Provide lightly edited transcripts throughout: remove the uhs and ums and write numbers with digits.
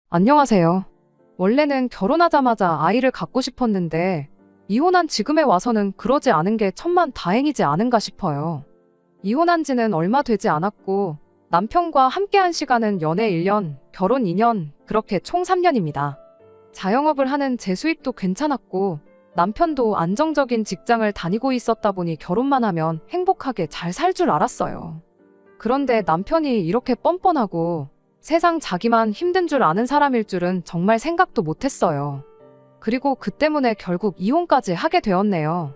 안녕하세요. 원래는 결혼하자마자 아이를 갖고 싶었는데 이혼한 지금에 와서는 그러지 않은 게 천만 다행이지 않은가 싶어요. 이혼한 지는 얼마 되지 않았고 남편과 함께한 시간은 연애 1년, 결혼 2년, 그렇게 총 3년입니다. 자영업을 하는 제 수입도 괜찮았고 남편도 안정적인 직장을 다니고 있었다 보니 결혼만 하면 행복하게 잘 살 줄 알았어요. 그런데 남편이 이렇게 뻔뻔하고 세상 자기만 힘든 줄 아는 사람일 줄은 정말 생각도 못했어요. 그리고 그 때문에 결국 이혼까지 하게 되었네요.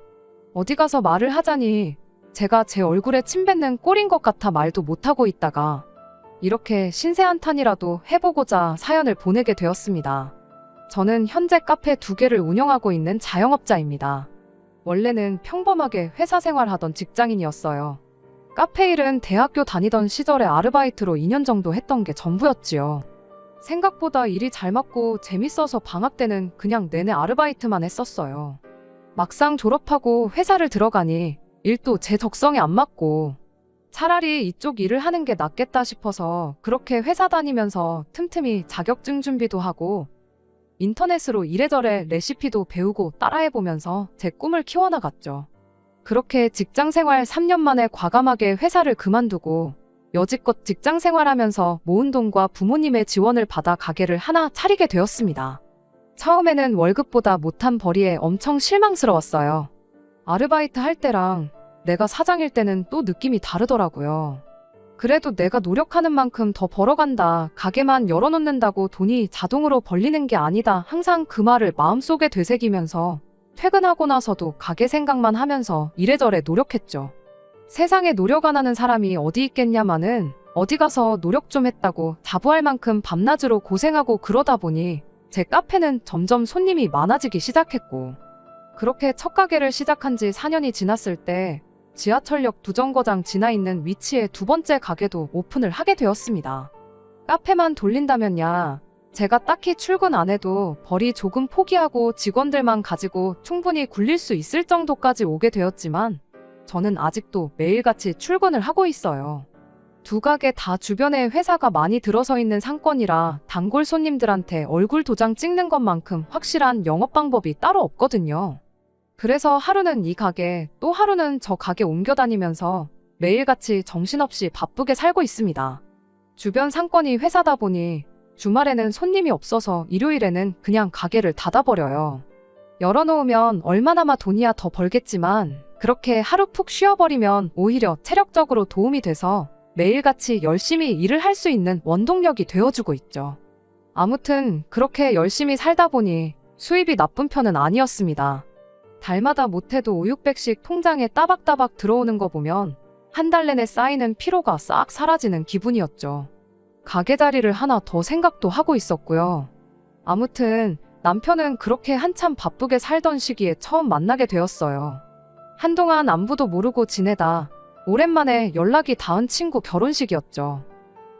어디 가서 말을 하자니 제가 제 얼굴에 침 뱉는 꼴인 것 같아 말도 못하고 있다가 이렇게 신세한탄이라도 해보고자 사연을 보내게 되었습니다. 저는 현재 카페 2개를 운영하고 있는 자영업자입니다. 원래는 평범하게 회사 생활하던 직장인이었어요. 카페 일은 대학교 다니던 시절에 아르바이트로 2년 정도 했던 게 전부였지요. 생각보다 일이 잘 맞고 재밌어서 방학 때는 그냥 내내 아르바이트만 했었어요. 막상 졸업하고 회사를 들어가니 일도 제 적성에 안 맞고 차라리 이쪽 일을 하는 게 낫겠다 싶어서 그렇게 회사 다니면서 틈틈이 자격증 준비도 하고 인터넷으로 이래저래 레시피도 배우고 따라해보면서 제 꿈을 키워나갔죠. 그렇게 직장생활 3년 만에 과감하게 회사를 그만두고 여지껏 직장생활하면서 모은 돈과 부모님의 지원을 받아 가게를 하나 차리게 되었습니다. 처음에는 월급보다 못한 벌이에 엄청 실망스러웠어요. 아르바이트 할 때랑 내가 사장일 때는 또 느낌이 다르더라고요. 그래도 내가 노력하는 만큼 더 벌어간다. 가게만 열어놓는다고 돈이 자동으로 벌리는 게 아니다. 항상 그 말을 마음속에 되새기면서 퇴근하고 나서도 가게 생각만 하면서 이래저래 노력했죠. 세상에 노력 안 하는 사람이 어디 있겠냐마는 어디 가서 노력 좀 했다고 자부할 만큼 밤낮으로 고생하고 그러다 보니 제 카페는 점점 손님이 많아지기 시작했고 그렇게 첫 가게를 시작한 지 4년이 지났을 때 지하철역 두정거장 지나 있는 위치에 2번째 가게도 오픈을 하게 되었습니다. 카페만 돌린다면야 제가 딱히 출근 안 해도 벌이 조금 포기하고 직원들만 가지고 충분히 굴릴 수 있을 정도까지 오게 되었지만 저는 아직도 매일같이 출근을 하고 있어요. 2가게 다 주변에 회사가 많이 들어서 있는 상권이라 단골 손님들한테 얼굴 도장 찍는 것만큼 확실한 영업 방법이 따로 없거든요. 그래서 하루는 이 가게, 또 하루는 저 가게 옮겨 다니면서 매일같이 정신없이 바쁘게 살고 있습니다. 주변 상권이 회사다 보니 주말에는 손님이 없어서 일요일에는 그냥 가게를 닫아버려요. 열어놓으면 얼마나마 돈이야 더 벌겠지만 그렇게 하루 푹 쉬어버리면 오히려 체력적으로 도움이 돼서 매일같이 열심히 일을 할 수 있는 원동력이 되어주고 있죠. 아무튼 그렇게 열심히 살다 보니 수입이 나쁜 편은 아니었습니다. 달마다 못해도 5,600씩 통장에 따박따박 들어오는 거 보면 한 달 내내 쌓이는 피로가 싹 사라지는 기분이었죠. 가게 자리를 하나 더 생각도 하고 있었고요. 아무튼 남편은 그렇게 한참 바쁘게 살던 시기에 처음 만나게 되었어요. 한동안 안부도 모르고 지내다 오랜만에 연락이 닿은 친구 결혼식이었죠.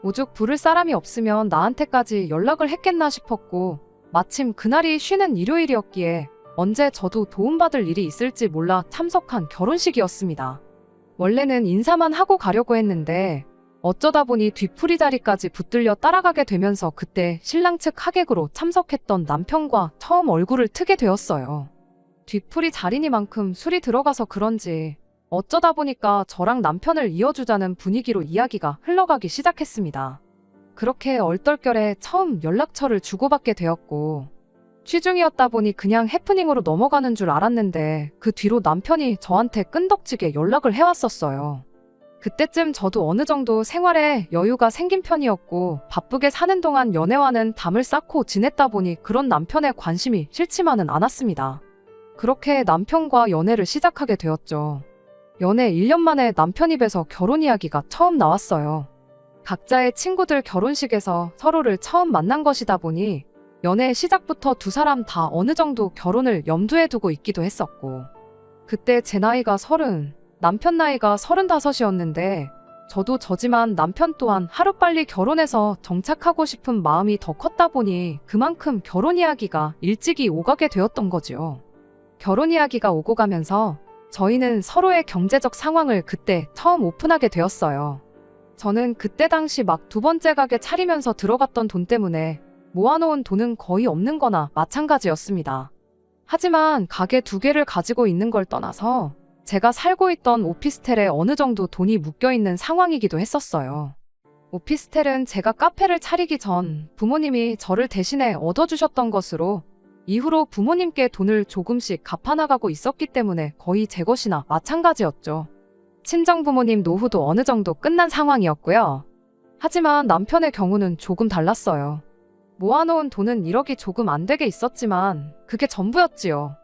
오죽 부를 사람이 없으면 나한테까지 연락을 했겠나 싶었고 마침 그날이 쉬는 일요일이었기에 언제 저도 도움받을 일이 있을지 몰라 참석한 결혼식이었습니다. 원래는 인사만 하고 가려고 했는데 어쩌다 보니 뒤풀이 자리까지 붙들려 따라가게 되면서 그때 신랑 측 하객으로 참석했던 남편과 처음 얼굴을 트게 되었어요. 뒤풀이 자리니만큼 술이 들어가서 그런지 어쩌다 보니까 저랑 남편을 이어주자는 분위기로 이야기가 흘러가기 시작했습니다. 그렇게 얼떨결에 처음 연락처를 주고받게 되었고 취중이었다 보니 그냥 해프닝으로 넘어가는 줄 알았는데 그 뒤로 남편이 저한테 끈덕지게 연락을 해왔었어요. 그때쯤 저도 어느 정도 생활에 여유가 생긴 편이었고 바쁘게 사는 동안 연애와는 담을 쌓고 지냈다 보니 그런 남편의 관심이 싫지만은 않았습니다. 그렇게 남편과 연애를 시작하게 되었죠. 연애 1년 만에 남편 입에서 결혼 이야기가 처음 나왔어요. 각자의 친구들 결혼식에서 서로를 처음 만난 것이다 보니 연애 시작부터 2사람 다 어느 정도 결혼을 염두에 두고 있기도 했었고 그때 제 나이가 30, 남편 나이가 35이었는데 저도 저지만 남편 또한 하루빨리 결혼해서 정착하고 싶은 마음이 더 컸다 보니 그만큼 결혼 이야기가 일찍이 오가게 되었던 거지요. 결혼 이야기가 오고 가면서 저희는 서로의 경제적 상황을 그때 처음 오픈하게 되었어요. 저는 그때 당시 막 2번째 가게 차리면서 들어갔던 돈 때문에 모아놓은 돈은 거의 없는 거나 마찬가지였습니다. 하지만 가게 2개를 가지고 있는 걸 떠나서 제가 살고 있던 오피스텔에 어느 정도 돈이 묶여있는 상황이기도 했었어요. 오피스텔은 제가 카페를 차리기 전 부모님이 저를 대신에 얻어주셨던 것으로 이후로 부모님께 돈을 조금씩 갚아나가고 있었기 때문에 거의 제 것이나 마찬가지였죠. 친정부모님 노후도 어느 정도 끝난 상황이었고요. 하지만 남편의 경우는 조금 달랐어요. 모아놓은 돈은 1억이 조금 안 되게 있었지만 그게 전부였지요.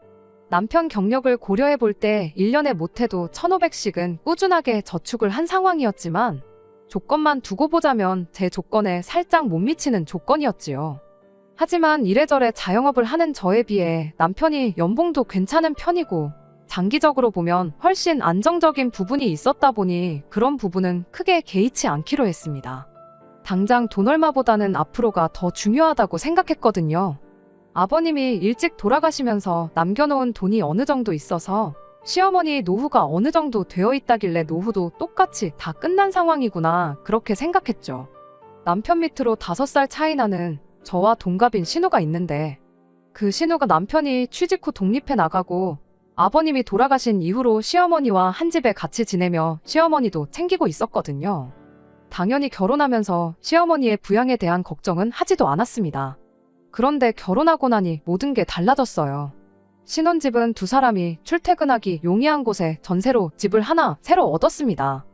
남편 경력을 고려해 볼 때 1년에 못해도 1,500씩은 꾸준하게 저축을 한 상황이었지만 조건만 두고 보자면 제 조건에 살짝 못 미치는 조건이었지요. 하지만 이래저래 자영업을 하는 저에 비해 남편이 연봉도 괜찮은 편이고 장기적으로 보면 훨씬 안정적인 부분이 있었다 보니 그런 부분은 크게 개의치 않기로 했습니다. 당장 돈 얼마보다는 앞으로가 더 중요하다고 생각했거든요. 아버님이 일찍 돌아가시면서 남겨놓은 돈이 어느 정도 있어서 시어머니 노후가 어느 정도 되어 있다길래 노후도 똑같이 다 끝난 상황이구나 그렇게 생각했죠. 남편 밑으로 5살 차이 나는 저와 동갑인 신우가 있는데 그 신우가 남편이 취직 후 독립해 나가고 아버님이 돌아가신 이후로 시어머니와 한 집에 같이 지내며 시어머니도 챙기고 있었거든요. 당연히 결혼하면서 시어머니의 부양에 대한 걱정은 하지도 않았습니다. 그런데 결혼하고 나니 모든 게 달라졌어요. 신혼집은 2사람이 출퇴근하기 용이한 곳에 전세로 집을 하나 새로 얻었습니다.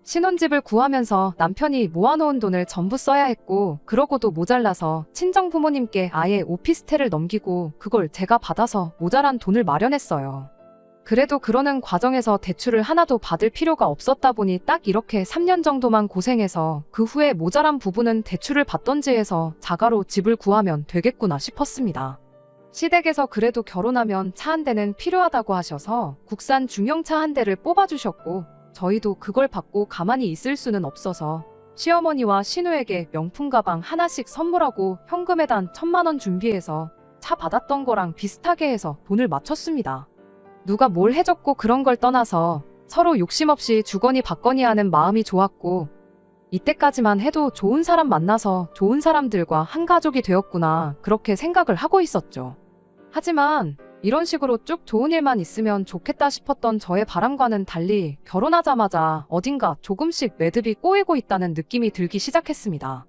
신혼집을 구하면서 남편이 모아놓은 돈을 전부 써야 했고 그러고도 모자라서 친정부모님께 아예 오피스텔을 넘기고 그걸 제가 받아서 모자란 돈을 마련했어요. 그래도 그러는 과정에서 대출을 하나도 받을 필요가 없었다 보니 딱 이렇게 3년 정도만 고생해서 그 후에 모자란 부분은 대출을 받던지 해서 자가로 집을 구하면 되겠구나 싶었습니다. 시댁에서 그래도 결혼하면 차 한 대는 필요하다고 하셔서 국산 중형차 한 대를 뽑아주셨고 저희도 그걸 받고 가만히 있을 수는 없어서 시어머니와 신우에게 명품 가방 하나씩 선물하고 현금에 단 1,000만 원 준비해서 차 받았던 거랑 비슷하게 해서 돈을 맞췄습니다. 누가 뭘 해줬고 그런 걸 떠나서 서로 욕심 없이 주거니 받거니 하는 마음이 좋았고 이때까지만 해도 좋은 사람 만나서 좋은 사람들과 한 가족이 되었구나 그렇게 생각을 하고 있었죠. 하지만 이런 식으로 쭉 좋은 일만 있으면 좋겠다 싶었던 저의 바람과는 달리 결혼하자마자 어딘가 조금씩 매듭이 꼬이고 있다는 느낌이 들기 시작했습니다.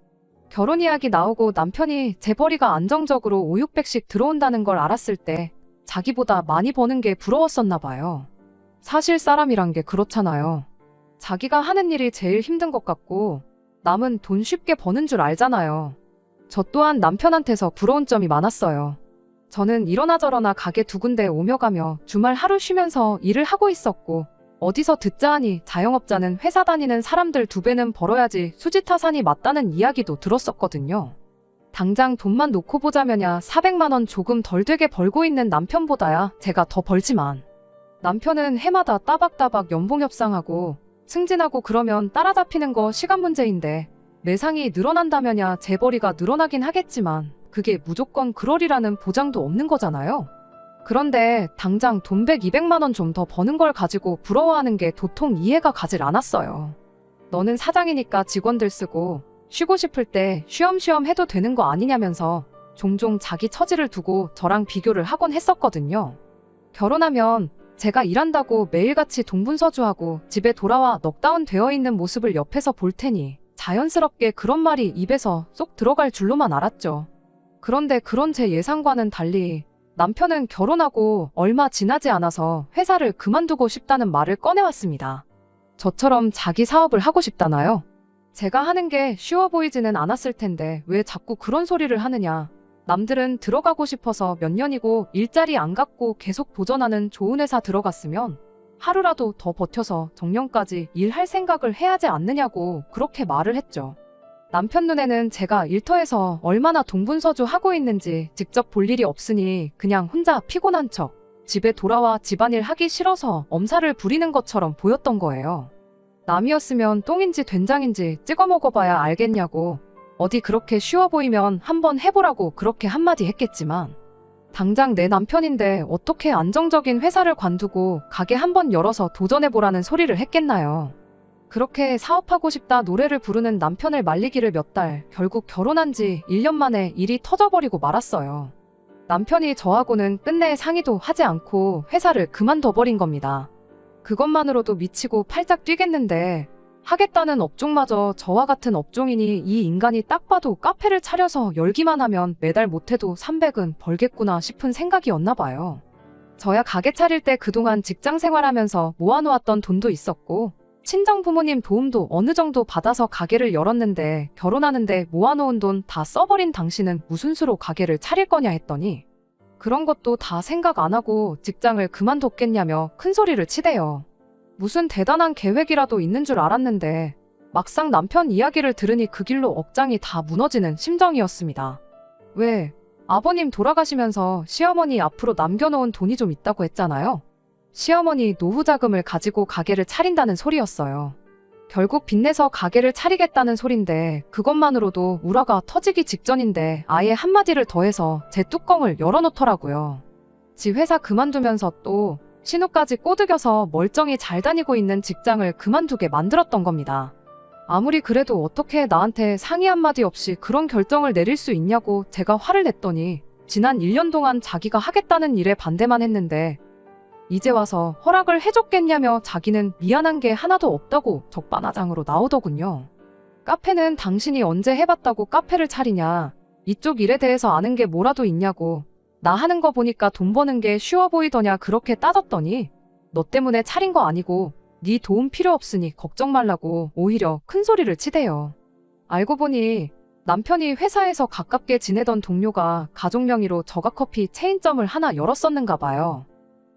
결혼 이야기 나오고 남편이 재벌이가 안정적으로 5,600씩 들어온다는 걸 알았을 때 자기보다 많이 버는 게 부러웠었나 봐요. 사실 사람이란 게 그렇잖아요. 자기가 하는 일이 제일 힘든 것 같고 남은 돈 쉽게 버는 줄 알잖아요. 저 또한 남편한테서 부러운 점이 많았어요. 저는 이러나 저러나 가게 2군데 오며 가며 주말 하루 쉬면서 일을 하고 있었고 어디서 듣자 하니 자영업자는 회사 다니는 사람들 2배는 벌어야지 수지타산이 맞다는 이야기도 들었었거든요. 당장 돈만 놓고 보자면야 400만 원 조금 덜 되게 벌고 있는 남편보다야 제가 더 벌지만 남편은 해마다 따박따박 연봉 협상하고 승진하고 그러면 따라잡히는 거 시간 문제인데 매상이 늘어난다면야 재벌이가 늘어나긴 하겠지만 그게 무조건 그러리라는 보장도 없는 거잖아요. 그런데 당장 돈 100, 200만 원 좀 더 버는 걸 가지고 부러워하는 게 도통 이해가 가질 않았어요. 너는 사장이니까 직원들 쓰고 쉬고 싶을 때 쉬엄쉬엄 해도 되는 거 아니냐면서 종종 자기 처지를 두고 저랑 비교를 하곤 했었거든요. 결혼하면 제가 일한다고 매일같이 동분서주하고 집에 돌아와 넉다운 되어 있는 모습을 옆에서 볼 테니 자연스럽게 그런 말이 입에서 쏙 들어갈 줄로만 알았죠. 그런데 그런 제 예상과는 달리 남편은 결혼하고 얼마 지나지 않아서 회사를 그만두고 싶다는 말을 꺼내왔습니다. 저처럼 자기 사업을 하고 싶다나요? 제가 하는 게 쉬워 보이지는 않았을 텐데 왜 자꾸 그런 소리를 하느냐. 남들은 들어가고 싶어서 몇 년이고 일자리 안 갖고 계속 도전하는 좋은 회사 들어갔으면 하루라도 더 버텨서 정년까지 일할 생각을 해야 하지 않느냐고 그렇게 말을 했죠. 남편 눈에는 제가 일터에서 얼마나 동분서주 하고 있는지 직접 볼 일이 없으니 그냥 혼자 피곤한 척 집에 돌아와 집안일 하기 싫어서 엄살을 부리는 것처럼 보였던 거예요. 남이었으면 똥인지 된장인지 찍어 먹어봐야 알겠냐고 어디 그렇게 쉬워 보이면 한번 해보라고 그렇게 한마디 했겠지만 당장 내 남편인데 어떻게 안정적인 회사를 관두고 가게 한번 열어서 도전해보라는 소리를 했겠나요. 그렇게 사업하고 싶다 노래를 부르는 남편을 말리기를 몇 달, 결국 결혼한 지 1년 만에 일이 터져버리고 말았어요. 남편이 저하고는 끝내 상의도 하지 않고 회사를 그만둬버린 겁니다. 그것만으로도 미치고 팔짝 뛰겠는데 하겠다는 업종마저 저와 같은 업종이니 이 인간이 딱 봐도 카페를 차려서 열기만 하면 매달 못해도 300은 벌겠구나 싶은 생각이었나 봐요. 저야 가게 차릴 때 그동안 직장 생활하면서 모아놓았던 돈도 있었고 친정 부모님 도움도 어느 정도 받아서 가게를 열었는데 결혼하는데 모아놓은 돈 다 써버린 당신은 무슨 수로 가게를 차릴 거냐 했더니 그런 것도 다 생각 안 하고 직장을 그만뒀겠냐며 큰 소리를 치대요. 무슨 대단한 계획이라도 있는 줄 알았는데 막상 남편 이야기를 들으니 그 길로 억장이 다 무너지는 심정이었습니다. 왜? 아버님 돌아가시면서 시어머니 앞으로 남겨놓은 돈이 좀 있다고 했잖아요. 시어머니 노후 자금을 가지고 가게를 차린다는 소리였어요. 결국 빚내서 가게를 차리겠다는 소린데 그것만으로도 우라가 터지기 직전인데 아예 한마디를 더해서 제 뚜껑을 열어놓더라고요. 지 회사 그만두면서 또 신우까지 꼬드겨서 멀쩡히 잘 다니고 있는 직장을 그만두게 만들었던 겁니다. 아무리 그래도 어떻게 나한테 상의 한마디 없이 그런 결정을 내릴 수 있냐고 제가 화를 냈더니 지난 1년 동안 자기가 하겠다는 일에 반대만 했는데 이제 와서 허락을 해줬겠냐며 자기는 미안한 게 하나도 없다고 적반하장으로 나오더군요. 카페는 당신이 언제 해봤다고 카페를 차리냐. 이쪽 일에 대해서 아는 게 뭐라도 있냐고. 나 하는 거 보니까 돈 버는 게 쉬워 보이더냐 그렇게 따졌더니 너 때문에 차린 거 아니고 네 도움 필요 없으니 걱정 말라고 오히려 큰 소리를 치대요. 알고 보니 남편이 회사에서 가깝게 지내던 동료가 가족 명의로 저가커피 체인점을 하나 열었었는가 봐요.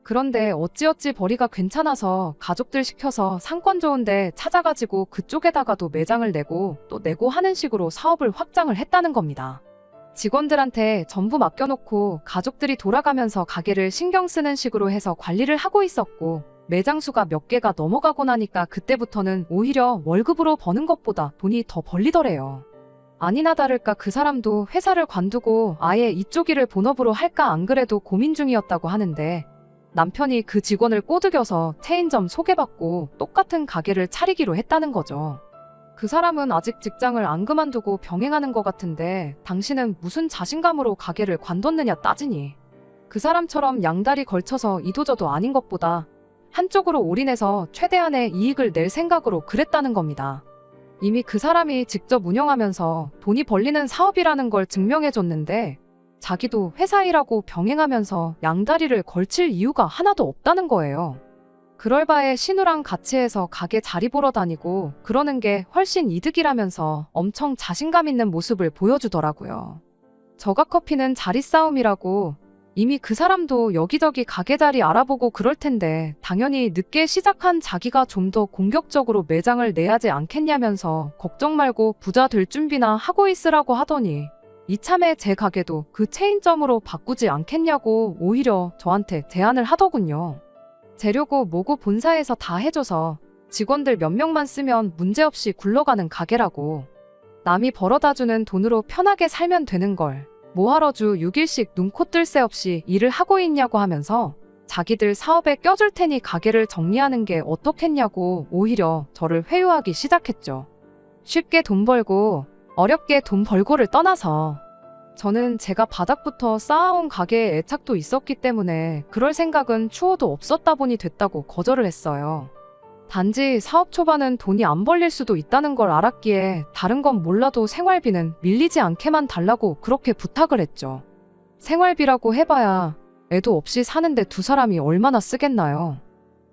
그런데 어찌어찌 벌이가 괜찮아서 가족들 시켜서 상권 좋은데 찾아가지고 그쪽에다가도 매장을 내고 또 내고 하는 식으로 사업을 확장을 했다는 겁니다. 직원들한테 전부 맡겨놓고 가족들이 돌아가면서 가게를 신경 쓰는 식으로 해서 관리를 하고 있었고 매장 수가 몇 개가 넘어가고 나니까 그때부터는 오히려 월급으로 버는 것보다 돈이 더 벌리더래요. 아니나 다를까 그 사람도 회사를 관두고 아예 이쪽 일을 본업으로 할까 안 그래도 고민 중이었다고 하는데 남편이 그 직원을 꼬드겨서 체인점 소개받고 똑같은 가게를 차리기로 했다는 거죠. 그 사람은 아직 직장을 안 그만두고 병행하는 것 같은데 당신은 무슨 자신감으로 가게를 관뒀느냐 따지니 그 사람처럼 양다리 걸쳐서 이도저도 아닌 것보다 한쪽으로 올인해서 최대한의 이익을 낼 생각으로 그랬다는 겁니다. 이미 그 사람이 직접 운영하면서 돈이 벌리는 사업이라는 걸 증명해줬는데 자기도 회사 일하고 병행하면서 양다리를 걸칠 이유가 하나도 없다는 거예요. 그럴 바에 신우랑 같이 해서 가게 자리 보러 다니고 그러는 게 훨씬 이득이라면서 엄청 자신감 있는 모습을 보여주더라고요. 저가커피는 자리 싸움이라고 이미 그 사람도 여기저기 가게 자리 알아보고 그럴 텐데 당연히 늦게 시작한 자기가 좀 더 공격적으로 매장을 내야지 않겠냐면서 걱정 말고 부자 될 준비나 하고 있으라고 하더니 이참에 제 가게도 그 체인점으로 바꾸지 않겠냐고 오히려 저한테 제안을 하더군요. 재료고 뭐고 본사에서 다 해줘서 직원들 몇 명만 쓰면 문제없이 굴러가는 가게라고. 남이 벌어다주는 돈으로 편하게 살면 되는 걸 뭐하러 주 6일씩 눈코 뜰 새 없이 일을 하고 있냐고 하면서 자기들 사업에 껴줄 테니 가게를 정리하는 게 어떻겠냐고 오히려 저를 회유하기 시작했죠. 쉽게 돈 벌고 어렵게 돈 벌고를 떠나서 저는 제가 바닥부터 쌓아온 가게에 애착도 있었기 때문에 그럴 생각은 추호도 없었다 보니 됐다고 거절을 했어요. 단지 사업 초반은 돈이 안 벌릴 수도 있다는 걸 알았기에 다른 건 몰라도 생활비는 밀리지 않게만 달라고 그렇게 부탁을 했죠. 생활비라고 해봐야 애도 없이 사는데 두 사람이 얼마나 쓰겠나요.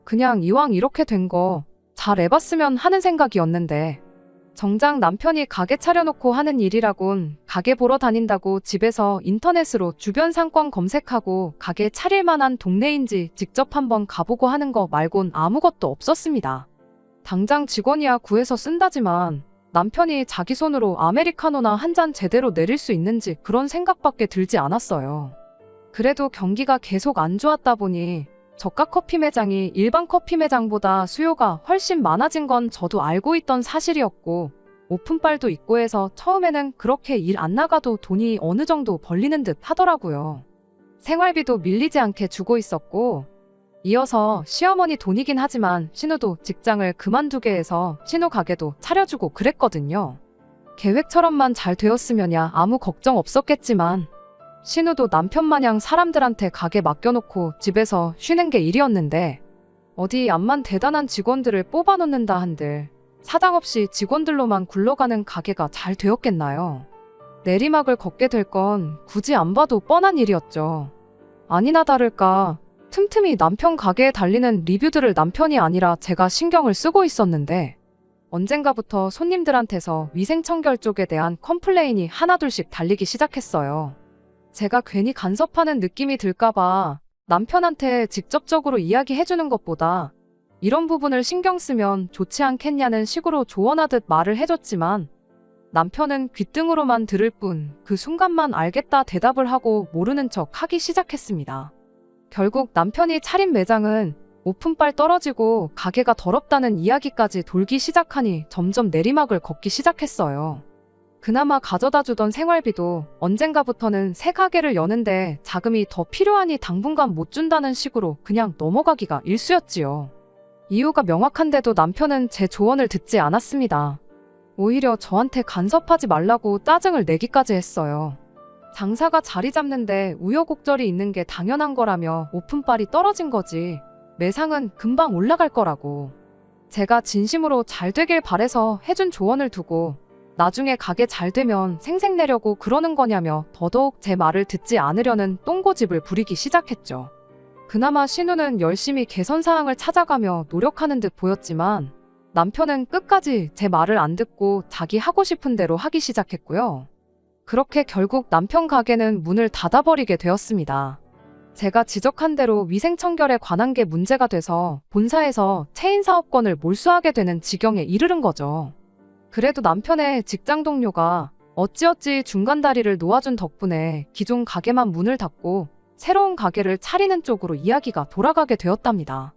그냥 이왕 이렇게 된 거 잘 해봤으면 하는 생각이었는데 정작 남편이 가게 차려놓고 하는 일이라곤 가게 보러 다닌다고 집에서 인터넷으로 주변 상권 검색하고 가게 차릴 만한 동네인지 직접 한번 가보고 하는 거 말곤 아무것도 없었습니다. 당장 직원이야 구해서 쓴다지만 남편이 자기 손으로 아메리카노나 한 잔 제대로 내릴 수 있는지 그런 생각밖에 들지 않았어요. 그래도 경기가 계속 안 좋았다 보니 저가 커피 매장이 일반 커피 매장보다 수요가 훨씬 많아진 건 저도 알고 있던 사실이었고 오픈빨도 있고 해서 처음에는 그렇게 일 안 나가도 돈이 어느 정도 벌리는 듯 하더라고요. 생활비도 밀리지 않게 주고 있었고 이어서 시어머니 돈이긴 하지만 신우도 직장을 그만두게 해서 신우 가게도 차려주고 그랬거든요. 계획처럼만 잘 되었으면야 아무 걱정 없었겠지만 신우도 남편 마냥 사람들한테 가게 맡겨놓고 집에서 쉬는 게 일이었는데 어디 암만 대단한 직원들을 뽑아놓는다 한들 사장없이 직원들로만 굴러가는 가게가 잘 되었겠나요? 내리막을 걷게 될 건 굳이 안 봐도 뻔한 일이었죠. 아니나 다를까 틈틈이 남편 가게에 달리는 리뷰들을 남편이 아니라 제가 신경을 쓰고 있었는데 언젠가부터 손님들한테서 위생청결 쪽에 대한 컴플레인이 하나둘씩 달리기 시작했어요. 제가 괜히 간섭하는 느낌이 들까봐 남편한테 직접적으로 이야기해주는 것보다 이런 부분을 신경 쓰면 좋지 않겠냐는 식으로 조언하듯 말을 해줬지만 남편은 귓등으로만 들을 뿐 그 순간만 알겠다 대답을 하고 모르는 척 하기 시작했습니다. 결국 남편이 차린 매장은 오픈빨 떨어지고 가게가 더럽다는 이야기까지 돌기 시작하니 점점 내리막을 걷기 시작했어요. 그나마 가져다 주던 생활비도 언젠가부터는 새 가게를 여는데 자금이 더 필요하니 당분간 못 준다는 식으로 그냥 넘어가기가 일쑤였지요. 이유가 명확한데도 남편은 제 조언을 듣지 않았습니다. 오히려 저한테 간섭하지 말라고 짜증을 내기까지 했어요. 장사가 자리 잡는데 우여곡절이 있는 게 당연한 거라며 오픈빨이 떨어진 거지 매상은 금방 올라갈 거라고. 제가 진심으로 잘 되길 바래서 해준 조언을 두고 나중에 가게 잘 되면 생색내려고 그러는 거냐며 더더욱 제 말을 듣지 않으려는 똥고집을 부리기 시작했죠. 그나마 신우는 열심히 개선사항을 찾아가며 노력하는 듯 보였지만 남편은 끝까지 제 말을 안 듣고 자기 하고 싶은 대로 하기 시작했고요. 그렇게 결국 남편 가게는 문을 닫아버리게 되었습니다. 제가 지적한 대로 위생청결에 관한 게 문제가 돼서 본사에서 체인사업권을 몰수하게 되는 지경에 이르른 거죠. 그래도 남편의 직장 동료가 어찌어찌 중간다리를 놓아준 덕분에 기존 가게만 문을 닫고 새로운 가게를 차리는 쪽으로 이야기가 돌아가게 되었답니다.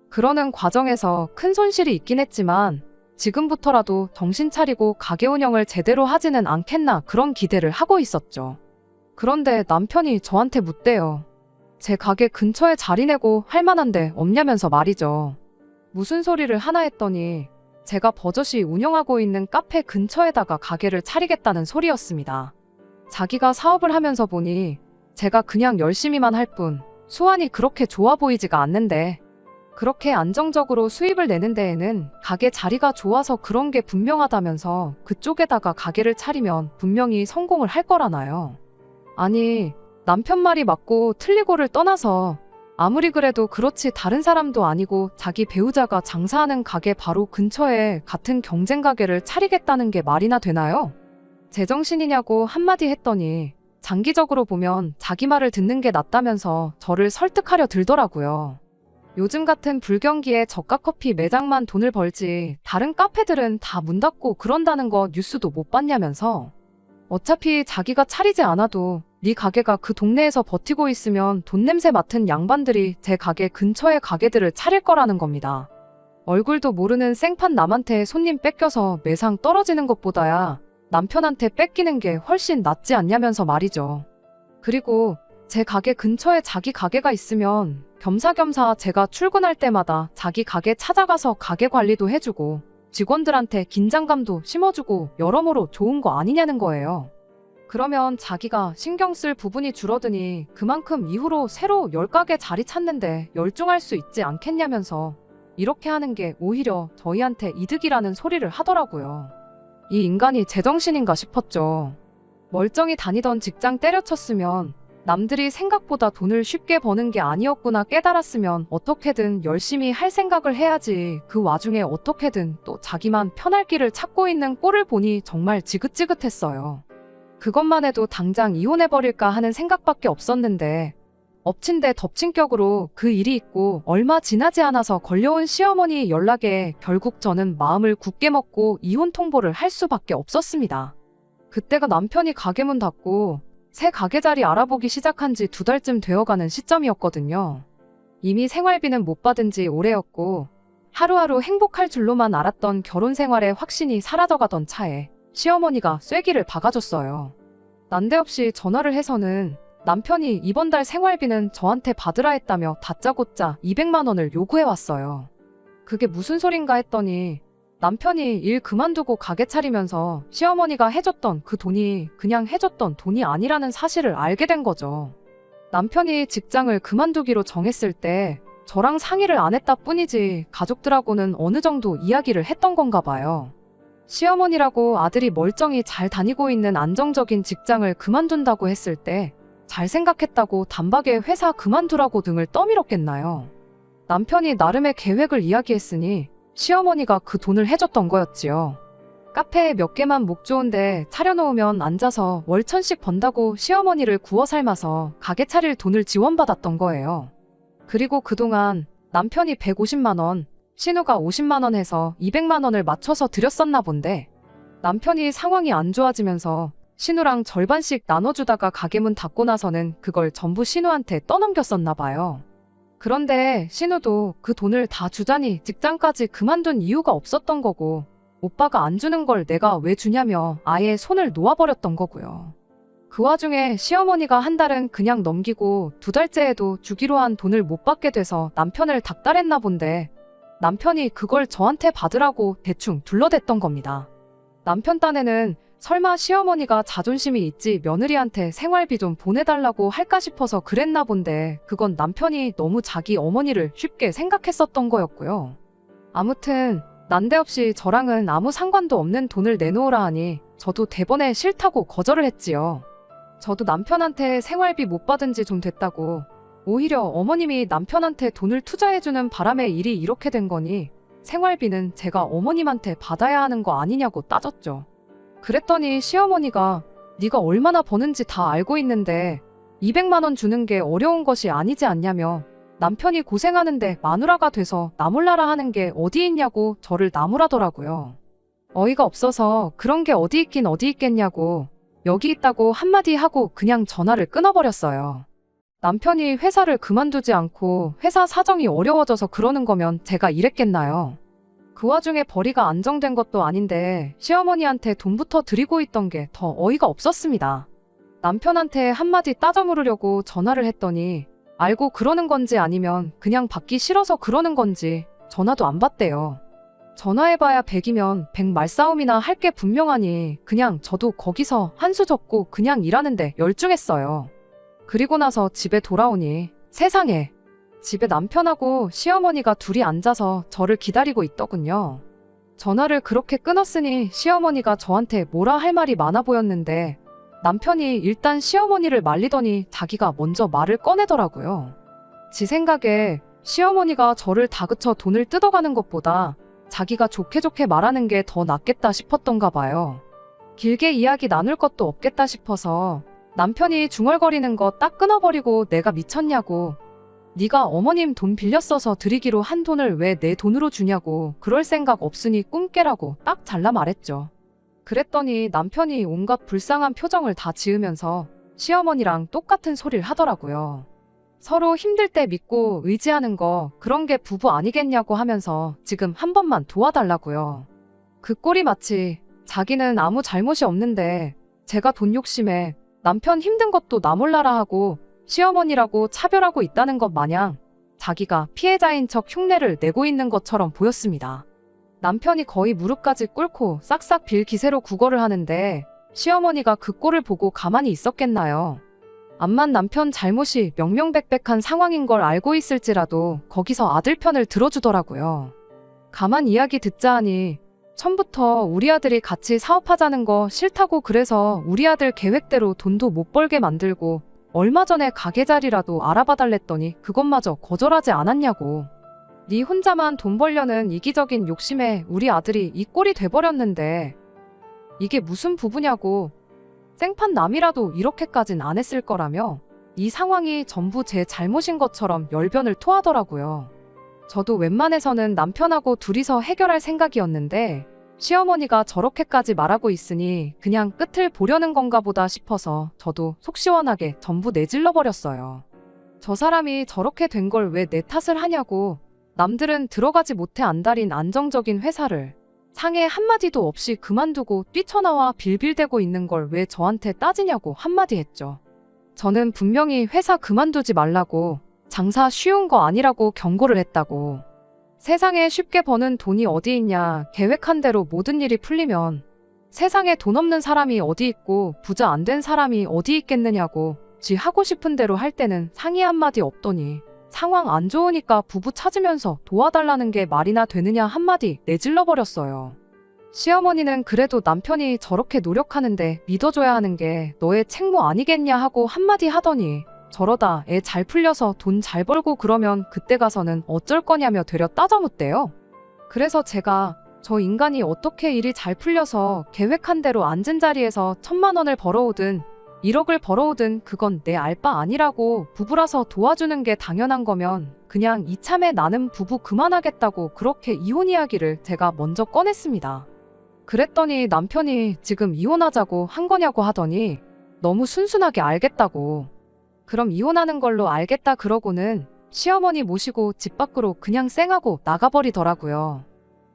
그러는 과정에서 큰 손실이 있긴 했지만 지금부터라도 정신 차리고 가게 운영을 제대로 하지는 않겠나 그런 기대를 하고 있었죠. 그런데 남편이 저한테 묻대요. 제 가게 근처에 자리 내고 할 만한데 없냐면서 말이죠. 무슨 소리를 하나 했더니 제가 버젓이 운영하고 있는 카페 근처에다가 가게를 차리겠다는 소리였습니다. 자기가 사업을 하면서 보니 제가 그냥 열심히만 할 뿐 수완이 그렇게 좋아 보이지가 않는데 그렇게 안정적으로 수입을 내는 데에는 가게 자리가 좋아서 그런 게 분명하다면서 그쪽에다가 가게를 차리면 분명히 성공을 할 거라나요. 아니, 남편 말이 맞고 틀리고를 떠나서 아무리 그래도 그렇지 다른 사람도 아니고 자기 배우자가 장사하는 가게 바로 근처에 같은 경쟁 가게를 차리겠다는 게 말이나 되나요? 제정신이냐고 한마디 했더니 장기적으로 보면 자기 말을 듣는 게 낫다면서 저를 설득하려 들더라고요. 요즘 같은 불경기에 저가커피 매장만 돈을 벌지 다른 카페들은 다 문 닫고 그런다는 거 뉴스도 못 봤냐면서. 어차피 자기가 차리지 않아도 네 가게가 그 동네에서 버티고 있으면 돈 냄새 맡은 양반들이 제 가게 근처에 가게들을 차릴 거라는 겁니다. 얼굴도 모르는 생판 남한테 손님 뺏겨서 매상 떨어지는 것보다야 남편한테 뺏기는 게 훨씬 낫지 않냐면서 말이죠. 그리고 제 가게 근처에 자기 가게가 있으면 겸사겸사 제가 출근할 때마다 자기 가게 찾아가서 가게 관리도 해주고 직원들한테 긴장감도 심어주고 여러모로 좋은 거 아니냐는 거예요. 그러면 자기가 신경 쓸 부분이 줄어드니 그만큼 이후로 새로 10가게 자리 찾는데 열중할 수 있지 않겠냐면서 이렇게 하는 게 오히려 저희한테 이득이라는 소리를 하더라고요. 이 인간이 제정신인가 싶었죠. 멀쩡히 다니던 직장 때려쳤으면 남들이 생각보다 돈을 쉽게 버는 게 아니었구나 깨달았으면 어떻게든 열심히 할 생각을 해야지 그 와중에 어떻게든 또 자기만 편할 길을 찾고 있는 꼴을 보니 정말 지긋지긋했어요. 그것만 해도 당장 이혼해버릴까 하는 생각밖에 없었는데 엎친 데 덮친 격으로 그 일이 있고 얼마 지나지 않아서 걸려온 시어머니 연락에 결국 저는 마음을 굳게 먹고 이혼 통보를 할 수밖에 없었습니다. 그때가 남편이 가게 문 닫고 새 가게 자리 알아보기 시작한 지 2달쯤 되어가는 시점이었거든요. 이미 생활비는 못 받은 지 오래였고 하루하루 행복할 줄로만 알았던 결혼 생활의 확신이 사라져가던 차에 시어머니가 쐐기를 박아줬어요. 난데없이 전화를 해서는 남편이 이번 달 생활비는 저한테 받으라 했다며 다짜고짜 200만 원을 요구해 왔어요. 그게 무슨 소린가 했더니 남편이 일 그만두고 가게 차리면서 시어머니가 해줬던 그 돈이 그냥 해줬던 돈이 아니라는 사실을 알게 된 거죠. 남편이 직장을 그만두기로 정했을 때 저랑 상의를 안 했다 뿐이지 가족들하고는 어느 정도 이야기를 했던 건가 봐요. 시어머니라고 아들이 멀쩡히 잘 다니고 있는 안정적인 직장을 그만둔다고 했을 때 잘 생각했다고 단박에 회사 그만두라고 등을 떠밀었겠나요. 남편이 나름의 계획을 이야기했으니 시어머니가 그 돈을 해줬던 거였지요. 카페에 몇 개만 목 좋은데 차려놓으면 앉아서 월 1000씩 번다고 시어머니를 구워 삶아서 가게 차릴 돈을 지원받았던 거예요. 그리고 그동안 남편이 150만 원, 신우가 50만 원 해서 200만 원을 맞춰서 드렸었나 본데 남편이 상황이 안 좋아지면서 신우랑 절반씩 나눠주다가 가게 문 닫고 나서는 그걸 전부 신우한테 떠넘겼었나 봐요. 그런데 신우도 그 돈을 다 주자니 직장까지 그만둔 이유가 없었던 거고 오빠가 안 주는 걸 내가 왜 주냐며 아예 손을 놓아버렸던 거고요. 그 와중에 시어머니가 한 달은 그냥 넘기고 2달째에도 주기로 한 돈을 못 받게 돼서 남편을 닥달했나 본데 남편이 그걸 저한테 받으라고 대충 둘러댔던 겁니다. 남편 딴에는 설마 시어머니가 자존심이 있지 며느리한테 생활비 좀 보내달라고 할까 싶어서 그랬나 본데 그건 남편이 너무 자기 어머니를 쉽게 생각했었던 거였고요. 아무튼 난데없이 저랑은 아무 상관도 없는 돈을 내놓으라 하니 저도 대번에 싫다고 거절을 했지요. 저도 남편한테 생활비 못 받은 지 좀 됐다고 오히려 어머님이 남편한테 돈을 투자해주는 바람에 일이 이렇게 된 거니 생활비는 제가 어머님한테 받아야 하는 거 아니냐고 따졌죠. 그랬더니 시어머니가 네가 얼마나 버는지 다 알고 있는데 200만 원 주는 게 어려운 것이 아니지 않냐며 남편이 고생하는데 마누라가 돼서 나몰라라 하는 게 어디 있냐고 저를 나무라더라고요. 어이가 없어서 그런 게 어디 있긴 어디 있겠냐고 여기 있다고 한마디 하고 그냥 전화를 끊어버렸어요. 남편이 회사를 그만두지 않고 회사 사정이 어려워져서 그러는 거면 제가 이랬겠나요? 그 와중에 벌이가 안정된 것도 아닌데 시어머니한테 돈부터 드리고 있던 게 더 어이가 없었습니다. 남편한테 한마디 따져 물으려고 전화를 했더니 알고 그러는 건지 아니면 그냥 받기 싫어서 그러는 건지 전화도 안 받대요. 전화해봐야 100이면 100 말싸움이나 할 게 분명하니 그냥 저도 거기서 한수 접고 그냥 일하는데 열중했어요. 그리고 나서 집에 돌아오니 세상에 집에 남편하고 시어머니가 둘이 앉아서 저를 기다리고 있더군요. 전화를 그렇게 끊었으니 시어머니가 저한테 뭐라 할 말이 많아 보였는데 남편이 일단 시어머니를 말리더니 자기가 먼저 말을 꺼내더라고요. 지 생각에 시어머니가 저를 다그쳐 돈을 뜯어가는 것보다 자기가 좋게 좋게 말하는 게 더 낫겠다 싶었던가 봐요. 길게 이야기 나눌 것도 없겠다 싶어서 남편이 중얼거리는 거 딱 끊어버리고 내가 미쳤냐고 네가 어머님 돈 빌려 써서 드리기로 한 돈을 왜 내 돈으로 주냐고 그럴 생각 없으니 꿈 깨라고 딱 잘라 말했죠. 그랬더니 남편이 온갖 불쌍한 표정을 다 지으면서 시어머니랑 똑같은 소리를 하더라고요. 서로 힘들 때 믿고 의지하는 거 그런 게 부부 아니겠냐고 하면서 지금 한 번만 도와달라고요. 그 꼴이 마치 자기는 아무 잘못이 없는데 제가 돈 욕심에 남편 힘든 것도 나 몰라라 하고 시어머니라고 차별하고 있다는 것 마냥 자기가 피해자인 척 흉내를 내고 있는 것처럼 보였습니다. 남편이 거의 무릎까지 꿇고 싹싹 빌 기세로 구걸을 하는데 시어머니가 그 꼴을 보고 가만히 있었겠나요? 암만 남편 잘못이 명명백백한 상황인 걸 알고 있을지라도 거기서 아들 편을 들어주더라고요. 가만 이야기 듣자 하니 처음부터 우리 아들이 같이 사업하자는 거 싫다고 그래서 우리 아들 계획대로 돈도 못 벌게 만들고 얼마 전에 가게 자리라도 알아봐달랬더니 그것마저 거절하지 않았냐고. 네 혼자만 돈 벌려는 이기적인 욕심에 우리 아들이 이 꼴이 돼버렸는데 이게 무슨 부부냐고. 생판 남이라도 이렇게까진 안 했을 거라며 이 상황이 전부 제 잘못인 것처럼 열변을 토하더라고요. 저도 웬만해서는 남편하고 둘이서 해결할 생각이었는데 시어머니가 저렇게까지 말하고 있으니 그냥 끝을 보려는 건가 보다 싶어서 저도 속 시원하게 전부 내질러 버렸어요. 저 사람이 저렇게 된 걸 왜 내 탓을 하냐고. 남들은 들어가지 못해 안달인 안정적인 회사를 상해 한마디도 없이 그만두고 뛰쳐나와 빌빌대고 있는 걸 왜 저한테 따지냐고 한마디 했죠. 저는 분명히 회사 그만두지 말라고, 장사 쉬운 거 아니라고 경고를 했다고. 세상에 쉽게 버는 돈이 어디 있냐, 계획한 대로 모든 일이 풀리면 세상에 돈 없는 사람이 어디 있고 부자 안 된 사람이 어디 있겠느냐고. 지 하고 싶은 대로 할 때는 상의 한마디 없더니 상황 안 좋으니까 부부 찾으면서 도와달라는 게 말이나 되느냐 한마디 내질러버렸어요. 시어머니는 그래도 남편이 저렇게 노력하는데 믿어줘야 하는 게 너의 책무 아니겠냐 하고 한마디 하더니 저러다 애 잘 풀려서 돈 잘 벌고 그러면 그때 가서는 어쩔 거냐며 되려 따져묻대요. 그래서 제가 저 인간이 어떻게 일이 잘 풀려서 계획한 대로 앉은 자리에서 1,000만 원을 벌어오든 1억을 벌어오든 그건 내 알 바 아니라고, 부부라서 도와주는 게 당연한 거면 그냥 이참에 나는 부부 그만하겠다고 그렇게 이혼 이야기를 제가 먼저 꺼냈습니다. 그랬더니 남편이 지금 이혼하자고 한 거냐고 하더니 너무 순순하게 알겠다고. 그럼 이혼하는 걸로 알겠다 그러고는 시어머니 모시고 집 밖으로 그냥 쌩하고 나가버리더라고요.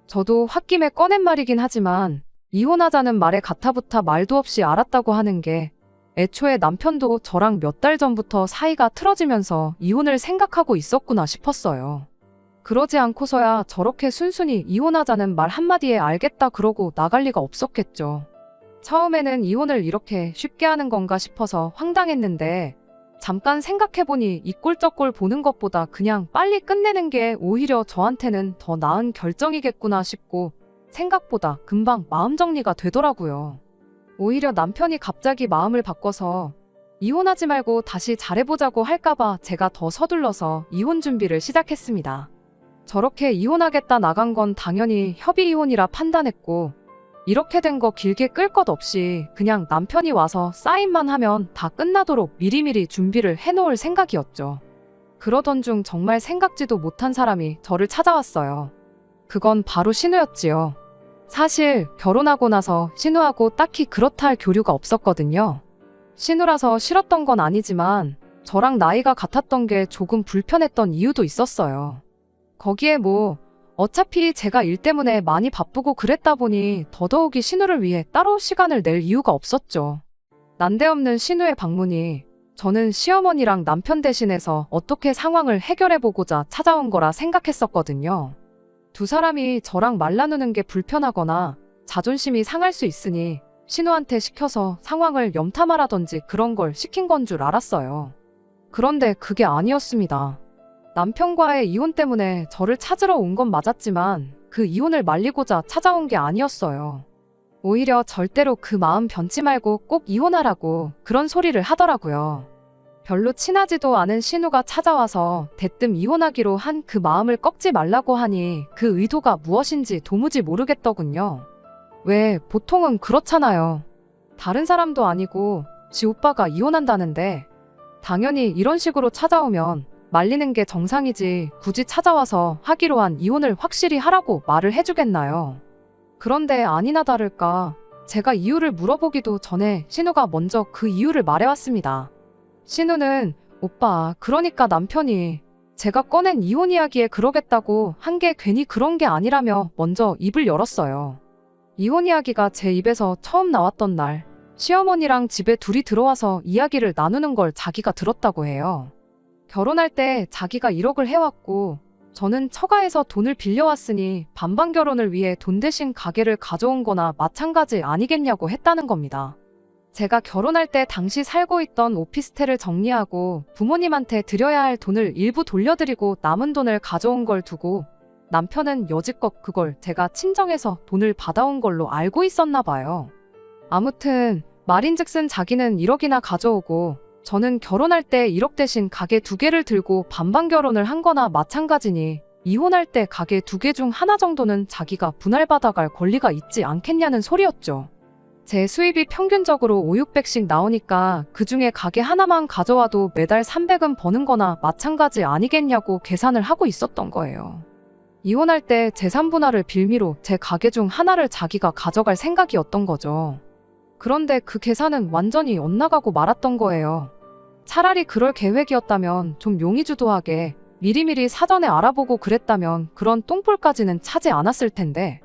저도 홧김에 꺼낸 말이긴 하지만 이혼하자는 말에 가타부타 말도 없이 알았다고 하는 게 애초에 남편도 저랑 몇 달 전부터 사이가 틀어지면서 이혼을 생각하고 있었구나 싶었어요. 그러지 않고서야 저렇게 순순히 이혼하자는 말 한마디에 알겠다 그러고 나갈 리가 없었겠죠. 처음에는 이혼을 이렇게 쉽게 하는 건가 싶어서 황당했는데 잠깐 생각해보니 이 꼴 저 꼴 보는 것보다 그냥 빨리 끝내는 게 오히려 저한테는 더 나은 결정이겠구나 싶고 생각보다 금방 마음 정리가 되더라고요. 오히려 남편이 갑자기 마음을 바꿔서 이혼하지 말고 다시 잘해보자고 할까봐 제가 더 서둘러서 이혼 준비를 시작했습니다. 저렇게 이혼하겠다 나간 건 당연히 협의 이혼이라 판단했고 이렇게 된 거 길게 끌 것 없이 그냥 남편이 와서 사인만 하면 다 끝나도록 미리미리 준비를 해놓을 생각이었죠. 그러던 중 정말 생각지도 못한 사람이 저를 찾아왔어요. 그건 바로 신우였지요. 사실 결혼하고 나서 신우하고 딱히 그렇다 할 교류가 없었거든요. 신우라서 싫었던 건 아니지만 저랑 나이가 같았던 게 조금 불편했던 이유도 있었어요. 거기에 뭐 어차피 제가 일 때문에 많이 바쁘고 그랬다 보니 더더욱이 신우를 위해 따로 시간을 낼 이유가 없었죠. 난데없는 신우의 방문이 저는 시어머니랑 남편 대신해서 어떻게 상황을 해결해보고자 찾아온 거라 생각했었거든요. 두 사람이 저랑 말 나누는 게 불편하거나 자존심이 상할 수 있으니 신우한테 시켜서 상황을 염탐하라든지 그런 걸 시킨 건 줄 알았어요. 그런데 그게 아니었습니다. 남편과의 이혼 때문에 저를 찾으러 온 건 맞았지만 그 이혼을 말리고자 찾아온 게 아니었어요. 오히려 절대로 그 마음 변치 말고 꼭 이혼하라고 그런 소리를 하더라고요. 별로 친하지도 않은 신우가 찾아와서 대뜸 이혼하기로 한 그 마음을 꺾지 말라고 하니 그 의도가 무엇인지 도무지 모르겠더군요. 왜 보통은 그렇잖아요. 다른 사람도 아니고 지 오빠가 이혼한다는데 당연히 이런 식으로 찾아오면 말리는 게 정상이지 굳이 찾아와서 하기로 한 이혼을 확실히 하라고 말을 해주겠나요? 그런데 아니나 다를까 제가 이유를 물어보기도 전에 신우가 먼저 그 이유를 말해왔습니다. 신우는 오빠 그러니까 남편이 제가 꺼낸 이혼 이야기에 그러겠다고 한 게 괜히 그런 게 아니라며 먼저 입을 열었어요. 이혼 이야기가 제 입에서 처음 나왔던 날 시어머니랑 집에 둘이 들어와서 이야기를 나누는 걸 자기가 들었다고 해요. 결혼할 때 자기가 1억을 해왔고 저는 처가에서 돈을 빌려왔으니 반반 결혼을 위해 돈 대신 가게를 가져온 거나 마찬가지 아니겠냐고 했다는 겁니다. 제가 결혼할 때 당시 살고 있던 오피스텔을 정리하고 부모님한테 드려야 할 돈을 일부 돌려드리고 남은 돈을 가져온 걸 두고 남편은 여지껏 그걸 제가 친정에서 돈을 받아온 걸로 알고 있었나 봐요. 아무튼 말인즉슨 자기는 1억이나 가져오고 저는 결혼할 때 1억 대신 가게 2개를 들고 반반 결혼을 한 거나 마찬가지니 이혼할 때 가게 2개 중 하나 정도는 자기가 분할받아갈 권리가 있지 않겠냐는 소리였죠. 제 수입이 평균적으로 5,600씩 나오니까 그중에 가게 하나만 가져와도 매달 300은 버는 거나 마찬가지 아니겠냐고 계산을 하고 있었던 거예요. 이혼할 때 재산 분할을 빌미로 제 가게 중 하나를 자기가 가져갈 생각이었던 거죠. 그런데 그 계산은 완전히 엇나가고 말았던 거예요. 차라리 그럴 계획이었다면 좀 용의주도하게 미리미리 사전에 알아보고 그랬다면 그런 똥볼까지는 차지 않았을 텐데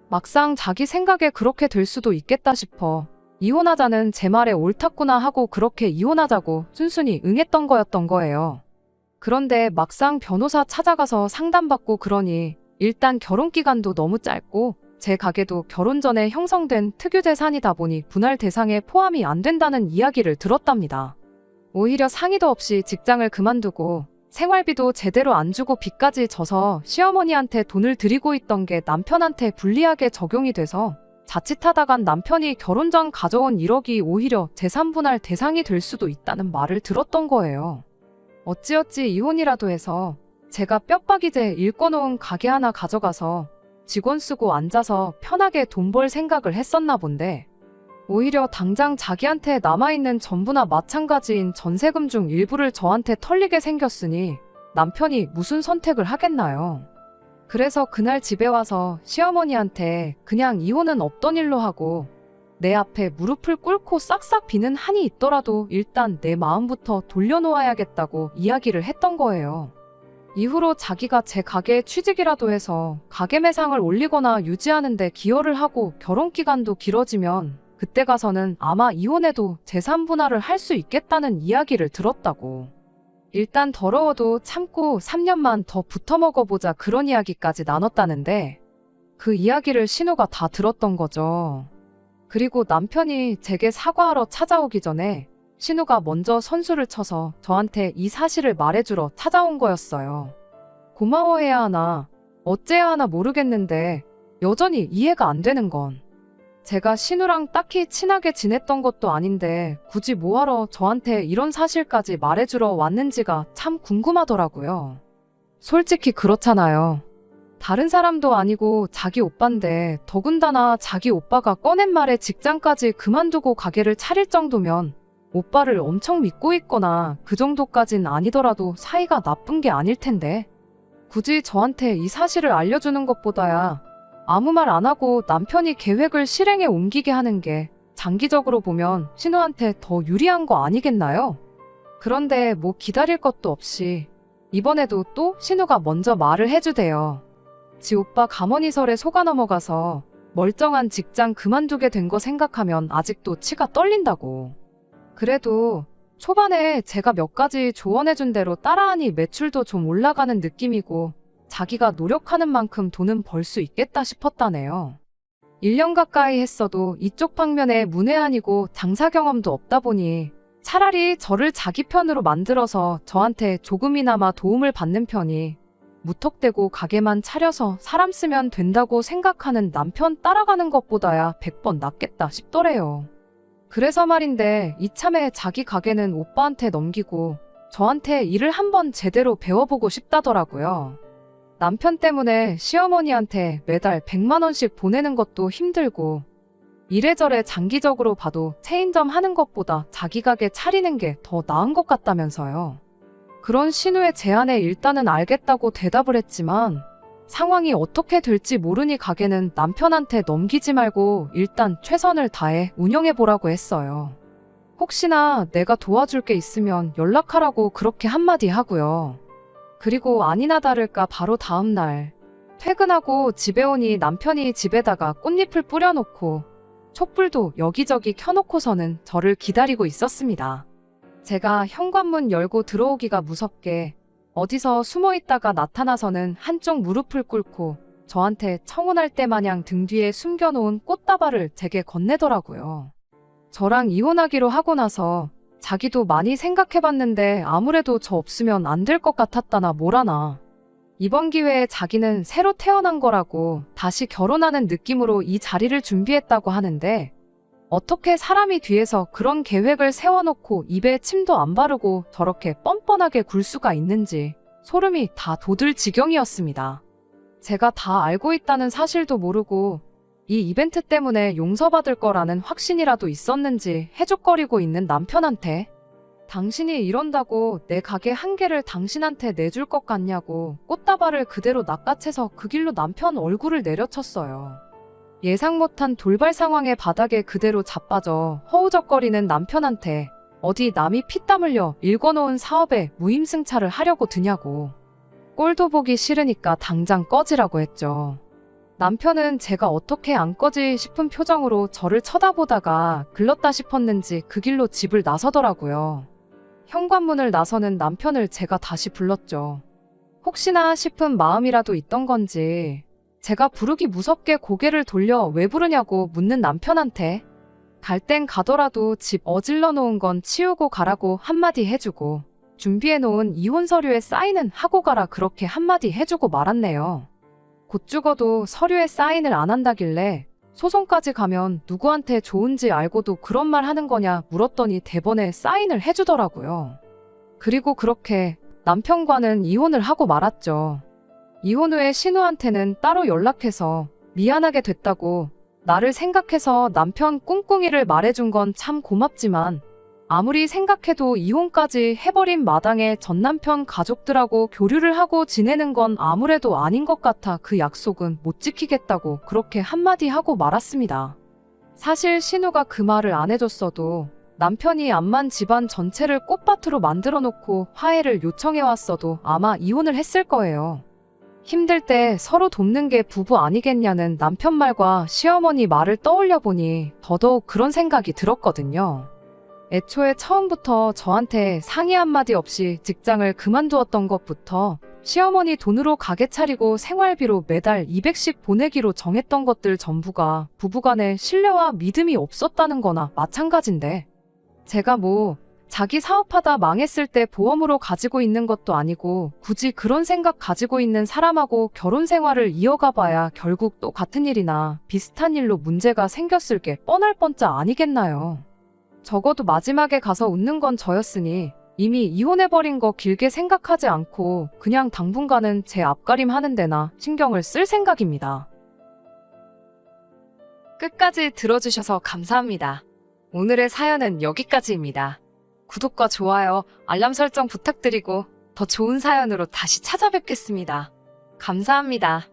막상 자기 생각에 그렇게 될 수도 있겠다 싶어 이혼하자는 제 말에 옳았구나 하고 그렇게 이혼하자고 순순히 응했던 거였던 거예요. 그런데 막상 변호사 찾아가서 상담받고 그러니 일단 결혼 기간도 너무 짧고 제 가게도 결혼 전에 형성된 특유재산이다 보니 분할 대상에 포함이 안 된다는 이야기를 들었답니다. 오히려 상의도 없이 직장을 그만두고 생활비도 제대로 안 주고 빚까지 져서 시어머니한테 돈을 드리고 있던 게 남편한테 불리하게 적용이 돼서 자칫하다간 남편이 결혼 전 가져온 1억이 오히려 재산 분할 대상이 될 수도 있다는 말을 들었던 거예요. 어찌어찌 이혼이라도 해서 제가 뼈박이제 일궈놓은 가게 하나 가져가서 직원 쓰고 앉아서 편하게 돈 벌 생각을 했었나 본데 오히려 당장 자기한테 남아있는 전부나 마찬가지인 전세금 중 일부를 저한테 털리게 생겼으니 남편이 무슨 선택을 하겠나요? 그래서 그날 집에 와서 시어머니한테 그냥 이혼은 없던 일로 하고 내 앞에 무릎을 꿇고 싹싹 비는 한이 있더라도 일단 내 마음부터 돌려놓아야겠다고 이야기를 했던 거예요. 이후로 자기가 제 가게에 취직이라도 해서 가게 매상을 올리거나 유지하는 데 기여를 하고 결혼 기간도 길어지면 그때 가서는 아마 이혼해도 재산 분할을 할 수 있겠다는 이야기를 들었다고. 일단 더러워도 참고 3년만 더 붙어 먹어보자 그런 이야기까지 나눴다는데 그 이야기를 신우가 다 들었던 거죠. 그리고 남편이 제게 사과하러 찾아오기 전에 신우가 먼저 선수를 쳐서 저한테 이 사실을 말해주러 찾아온 거였어요. 고마워해야 하나 어째야 하나 모르겠는데 여전히 이해가 안 되는 건 제가 신우랑 딱히 친하게 지냈던 것도 아닌데 굳이 뭐하러 저한테 이런 사실까지 말해주러 왔는지가 참 궁금하더라고요. 솔직히 그렇잖아요. 다른 사람도 아니고 자기 오빠인데 더군다나 자기 오빠가 꺼낸 말에 직장까지 그만두고 가게를 차릴 정도면 오빠를 엄청 믿고 있거나 그 정도까진 아니더라도 사이가 나쁜 게 아닐 텐데 굳이 저한테 이 사실을 알려주는 것보다야 아무 말 안 하고 남편이 계획을 실행에 옮기게 하는 게 장기적으로 보면 신우한테 더 유리한 거 아니겠나요? 그런데 뭐 기다릴 것도 없이 이번에도 또 신우가 먼저 말을 해주대요. 지 오빠 가머니설에 속아 넘어가서 멀쩡한 직장 그만두게 된 거 생각하면 아직도 치가 떨린다고. 그래도 초반에 제가 몇 가지 조언해준 대로 따라하니 매출도 좀 올라가는 느낌이고 자기가 노력하는 만큼 돈은 벌 수 있겠다 싶었다네요. 1년 가까이 했어도 이쪽 방면에 문외한이고 장사 경험도 없다 보니 차라리 저를 자기 편으로 만들어서 저한테 조금이나마 도움을 받는 편이 무턱대고 가게만 차려서 사람 쓰면 된다고 생각하는 남편 따라가는 것보다야 100번 낫겠다 싶더래요. 그래서 말인데 이참에 자기 가게는 오빠한테 넘기고 저한테 일을 한번 제대로 배워보고 싶다더라고요. 남편 때문에 시어머니한테 매달 100만 원씩 보내는 것도 힘들고 이래저래 장기적으로 봐도 체인점 하는 것보다 자기 가게 차리는 게 더 나은 것 같다면서요. 그런 신우의 제안에 일단은 알겠다고 대답을 했지만 상황이 어떻게 될지 모르니 가게는 남편한테 넘기지 말고 일단 최선을 다해 운영해보라고 했어요. 혹시나 내가 도와줄 게 있으면 연락하라고 그렇게 한마디 하고요. 그리고 아니나 다를까 바로 다음날 퇴근하고 집에 오니 남편이 집에다가 꽃잎을 뿌려놓고 촛불도 여기저기 켜놓고서는 저를 기다리고 있었습니다. 제가 현관문 열고 들어오기가 무섭게 어디서 숨어있다가 나타나서는 한쪽 무릎을 꿇고 저한테 청혼할 때 마냥 등 뒤에 숨겨놓은 꽃다발을 제게 건네더라고요. 저랑 이혼하기로 하고 나서 자기도 많이 생각해봤는데 아무래도 저 없으면 안 될 것 같았다나 뭐라나. 이번 기회에 자기는 새로 태어난 거라고 다시 결혼하는 느낌으로 이 자리를 준비했다고 하는데 어떻게 사람이 뒤에서 그런 계획을 세워놓고 입에 침도 안 바르고 저렇게 뻔뻔하게 굴 수가 있는지 소름이 다 돋을 지경이었습니다. 제가 다 알고 있다는 사실도 모르고 이 이벤트 때문에 용서받을 거라는 확신이라도 있었는지 해죽거리고 있는 남편한테 당신이 이런다고 내 가게 한 개를 당신한테 내줄 것 같냐고 꽃다발을 그대로 낚아채서 그 길로 남편 얼굴을 내려쳤어요. 예상 못한 돌발 상황에 바닥에 그대로 자빠져 허우적거리는 남편한테 어디 남이 피땀 흘려 일궈놓은 사업에 무임승차를 하려고 드냐고. 꼴도 보기 싫으니까 당장 꺼지라고 했죠. 남편은 제가 어떻게 안 꺼지 싶은 표정으로 저를 쳐다보다가 글렀다 싶었는지 그 길로 집을 나서더라고요. 현관문을 나서는 남편을 제가 다시 불렀죠. 혹시나 싶은 마음이라도 있던 건지 제가 부르기 무섭게 고개를 돌려 왜 부르냐고 묻는 남편한테 갈 땐 가더라도 집 어질러 놓은 건 치우고 가라고 한마디 해주고 준비해 놓은 이혼 서류에 사인은 하고 가라 그렇게 한마디 해주고 말았네요. 곧 죽어도 서류에 사인을 안 한다길래 소송까지 가면 누구한테 좋은지 알고도 그런 말 하는 거냐 물었더니 대번에 사인을 해주더라고요. 그리고 그렇게 남편과는 이혼을 하고 말았죠. 이혼 후에 신우한테는 따로 연락해서 미안하게 됐다고 나를 생각해서 남편 꿍꿍이를 말해준 건 참 고맙지만 아무리 생각해도 이혼까지 해버린 마당에 전남편 가족들하고 교류를 하고 지내는 건 아무래도 아닌 것 같아 그 약속은 못 지키겠다고 그렇게 한마디 하고 말았습니다. 사실 신우가 그 말을 안 해줬어도 남편이 암만 집안 전체를 꽃밭으로 만들어 놓고 화해를 요청해왔어도 아마 이혼을 했을 거예요. 힘들 때 서로 돕는 게 부부 아니겠냐는 남편 말과 시어머니 말을 떠올려 보니 더더욱 그런 생각이 들었거든요. 애초에 처음부터 저한테 상의 한마디 없이 직장을 그만두었던 것부터 시어머니 돈으로 가게 차리고 생활비로 매달 200씩 보내기로 정했던 것들 전부가 부부간에 신뢰와 믿음이 없었다는 거나 마찬가지인데 제가 자기 사업하다 망했을 때 보험으로 가지고 있는 것도 아니고 굳이 그런 생각 가지고 있는 사람하고 결혼 생활을 이어가 봐야 결국 또 같은 일이나 비슷한 일로 문제가 생겼을 게 뻔할 뻔짜 아니겠나요? 적어도 마지막에 가서 웃는 건 저였으니 이미 이혼해버린 거 길게 생각하지 않고 그냥 당분간은 제 앞가림 하는 데나 신경을 쓸 생각입니다. 끝까지 들어주셔서 감사합니다. 오늘의 사연은 여기까지입니다. 구독과 좋아요, 알람 설정 부탁드리고 더 좋은 사연으로 다시 찾아뵙겠습니다. 감사합니다.